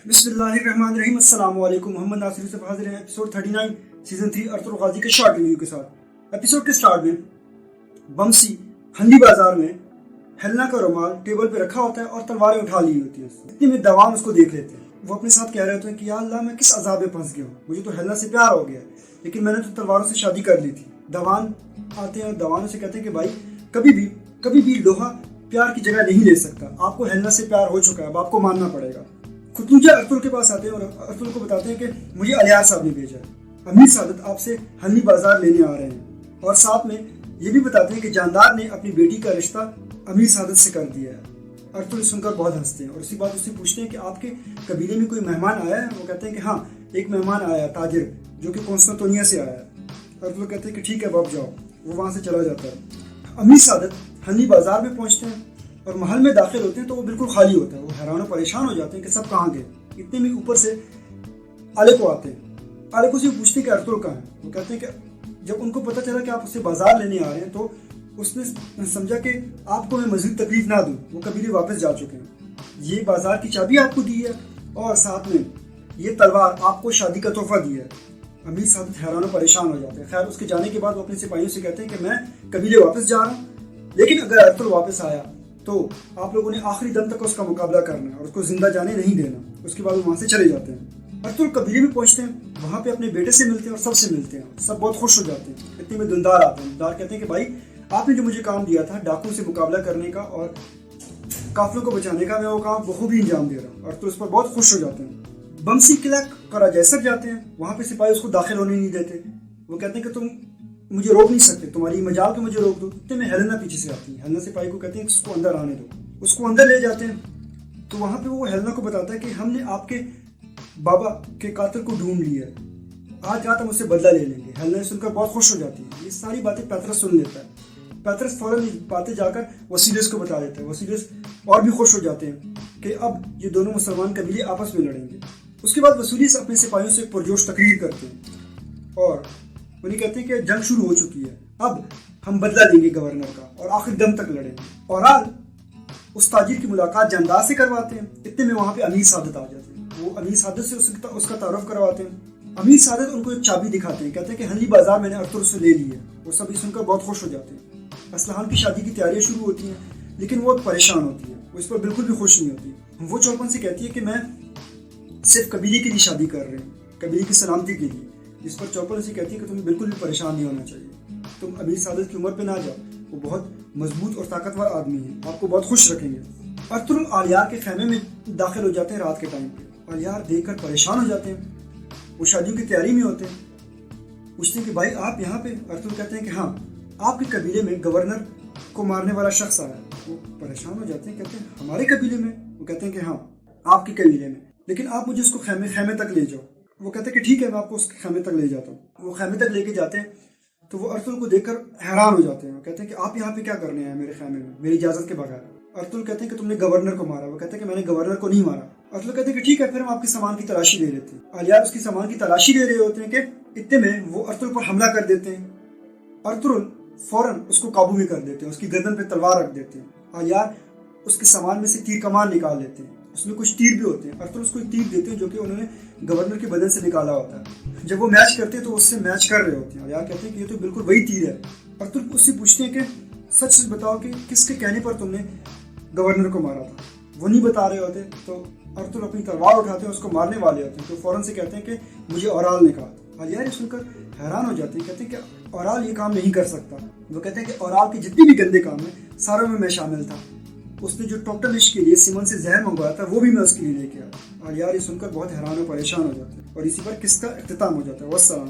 बिस्मिल्लाहिर्रहमानिर्रहीम। अस्सलाम वालेकुम। मोहम्मद नासिर से हाजिर हैं एपिसोड 39 सीजन 3 अर्तुल गाजी के शॉर्ट रिव्यू के साथ। एपिसोड के स्टार्ट में बमसी हंडी बाजार में हेलना का रुमाल टेबल पे रखा होता है और तलवारें उठा ली होती हैं। इतने में दवान उसको देख लेते हैं। वो अपने साथ कह रहे होते हैं कि या अल्लाह, मैं किस अजाब में फंस गया हूँ, मुझे तो हेलना से प्यार हो गया, लेकिन मैंने तो तलवारों से शादी कर ली थी। दवान आते हैं और दवानों से कहते हैं कि भाई कभी भी लोहा प्यार की जगह नहीं ले सकता, आपको हेलना से प्यार हो चुका है, अब आपको मानना पड़ेगा। खुतूजा अर्तुल के पास आते हैं और अर्तुल को बताते हैं कि मुझे अलियार साहब ने भेजा है, अमीर सादत आपसे हनी बाजार लेने आ रहे हैं, और साथ में ये भी बताते हैं कि जानदार ने अपनी बेटी का रिश्ता अमीर सादत से कर दिया है। अर्तुल सुनकर बहुत हंसते हैं और उसी बात उससे पूछते हैं कि आपके कबीले में कोई मेहमान आया है? वो कहते हैं कि हाँ, एक मेहमान आया, ताजिर, जो कि कॉन्स्टेंटिनोपल से आया है। अर्तुल कहते हैं कि ठीक है बाप, जाओ। वो वहाँ से चला जाता है। अमीर सादत हनी बाजार में पहुँचते हैं और महल में दाखिल होते हैं तो वो बिल्कुल खाली होता है। वो हैरान और परेशान हो जाते हैं कि सब कहाँ गए। इतने में ऊपर से आलेको आते हैं। आलेको से पूछते हैं कि अर्तुल कहाँ है। वो कहते हैं कि जब उनको पता चला कि आप उससे बाजार लेने आ रहे हैं तो उसने समझा कि आपको मैं मज़ीद तकलीफ ना दूं, वो कबीले वापस जा चुके हैं। ये बाजार की चाबी आपको दी है और साथ में ये तलवार आपको शादी का तोहफा दिया है। अमीर सादत हैरान और परेशान हो जाते हैं। खैर, उसके जाने के बाद वो अपने सिपाहियों से कहते हैं कि मैं कबीले वापस जा रहा हूँ, लेकिन अगर अर्तुल वापस आया तो आप लोगों ने आखिरी दम तक उसका मुकाबला करना है और उसको जिंदा जाने नहीं देना। उसके बाद वो वहाँ से चले जाते हैं। अर्तुल कबीले में पहुँचते हैं, वहाँ पे अपने बेटे से मिलते हैं और सबसे मिलते हैं। सब बहुत खुश हो जाते हैं। इतने में दुलदार आते हैं। दुलदार कहते हैं कि भाई, आपने जो मुझे काम दिया था डाकू से मुकाबला करने का और काफिलों को बचाने का, मैं वो काम बखूबी अंजाम दे रहा हूँ। अर्तुल उस पर बहुत खुश हो जाते हैं। बमसी किला कराजैसर जाते हैं। वहाँ पे सिपाही उसको दाखिल होने नहीं देते। वो कहते हैं कि तुम मुझे रोक नहीं सकते, तुम्हारी मजाल के मुझे रोक दो। इतने में हेलेना पीछे से आती है। हेलेना सिपाही को कहते हैं कि उसको अंदर आने दो। उसको अंदर ले जाते हैं तो वहाँ पे वो हेलेना को बताता है कि हमने आपके बाबा के कातिल को ढूंढ लिया है, आज रात हम उससे बदला ले लेंगे। हेलेना सुनकर बहुत खुश हो जाती है। ये सारी बातें पैतरस सुन लेता है। पैतरस फौरन बातें जाकर वसीलियस को बता देता है। वसीलियस और भी खुश हो जाते हैं कि अब ये दोनों मुसलमान कबीले आपस में लड़ेंगे। उसके बाद वसीलियस अपने सिपाहियों से पुरजोश तकरीर करते हैं और उन्हें कहते हैं कि जंग शुरू हो चुकी है, अब हम बदला लेंगे गवर्नर का और आखिर दम तक लड़ेंगे। और आज उस ताजिर की मुलाकात जानदार से करवाते हैं। इतने में वहाँ पे अमीर सादत आ जाते हैं। वो अमीर सादत से उसका तारुफ करवाते हैं। अमीर सादत उनको एक चाबी दिखाते हैं। कहते हैं कि हनी बाजार मैंने अर्तुल से ले ली है। वो सभी सुनकर बहुत खुश हो जाते हैं। असलहान की शादी की तैयारियां शुरू होती हैं, लेकिन वो परेशान होती है। वो इस पर बिल्कुल भी खुश नहीं होती। वो चौपन से कहती है कि मैं सिर्फ कबीले के लिए शादी कर रही हूँ, कबीले की सलामती के लिए। जिस पर चौपन से कहती है कि तुम्हें बिल्कुल भी परेशान नहीं होना चाहिए, तुम अमीर सादत की उम्र पे ना जाओ, वो बहुत मजबूत और ताकतवर आदमी है, आपको बहुत खुश रखेंगे। अर्तुल आलियार के खेमे में दाखिल हो जाते हैं रात के टाइम पे। आलियार देखकर परेशान हो जाते हैं। वो शादियों की तैयारी में होते हैं। पूछते हैं कि भाई आप यहाँ पे? अर्तुल कहते हैं कि हाँ, आपके कबीले में गवर्नर को मारने वाला शख्स आया। वो परेशान हो जाते हैं। कहते हैं हमारे कबीले में? वो कहते हैं कि हाँ, आपके कबीले में, लेकिन आप मुझे उसको खेमे तक ले जाओ। वो कहते हैं कि ठीक है, मैं आपको उसके खेमे तक ले जाता हूँ। वो खेमे तक लेके जाते हैं तो वो अर्तुल को देखकर हैरान हो जाते हैं। वो कहते हैं कि आप यहाँ पे क्या करने आए मेरे खेमे में, मेरी इजाजत के बगैर? अर्तुल कहते हैं कि तुमने गवर्नर को मारा। वो कहते हैं कि मैंने गवर्नर को नहीं मारा। अर्तुल कहते हैं कि ठीक है, फिर हम आपके सामान की तलाशी ले लेते हैं। आलियार उसकी सामान की तलाशी ले रहे होते हैं कि इतने में वो अर्तुल पर हमला कर देते हैं। अर्तुल फौरन उसको काबू में कर देते हैं, उसकी गर्दन पे तलवार रख देते हैं। आलियार उसके सामान में से तीर कमान निकाल लेते हैं। उसमें कुछ तीर भी होते हैं। अर्तुल उसको एक तीर देते हैं जो कि उन्होंने गवर्नर के बदन से निकाला होता है। जब वो मैच करते हैं तो उससे मैच कर रहे होते हैं। आलियार कहते हैं कि ये तो बिल्कुल वही तीर है। अर्तुल उससे पूछते हैं कि सच सच बताओ कि किसके कहने पर तुमने गवर्नर को मारा था? वो नहीं बता रहे होते तो अर्तुल अपनी तलवार उठाते हैं, उसको मारने वाले होते हैं तो फौरन से कहते हैं कि मुझे औराल ने कहा। आलियार सुनकर हैरान हो जाते हैं। कहते हैं कि औराल ये काम नहीं कर सकता। वो कहते हैं कि औराल के जितने भी गंदे काम हैं सारों में मैं शामिल था। उसने जो टोक्टलिश के लिए सिमन से जहर मंगवाया था वो भी मैं उसके लिए लेके आया। आलियार ये सुनकर बहुत हैरान और परेशान हो जाते हैं और इसी पर किसका इख्तिताम हो जाता है। वस्सलाम।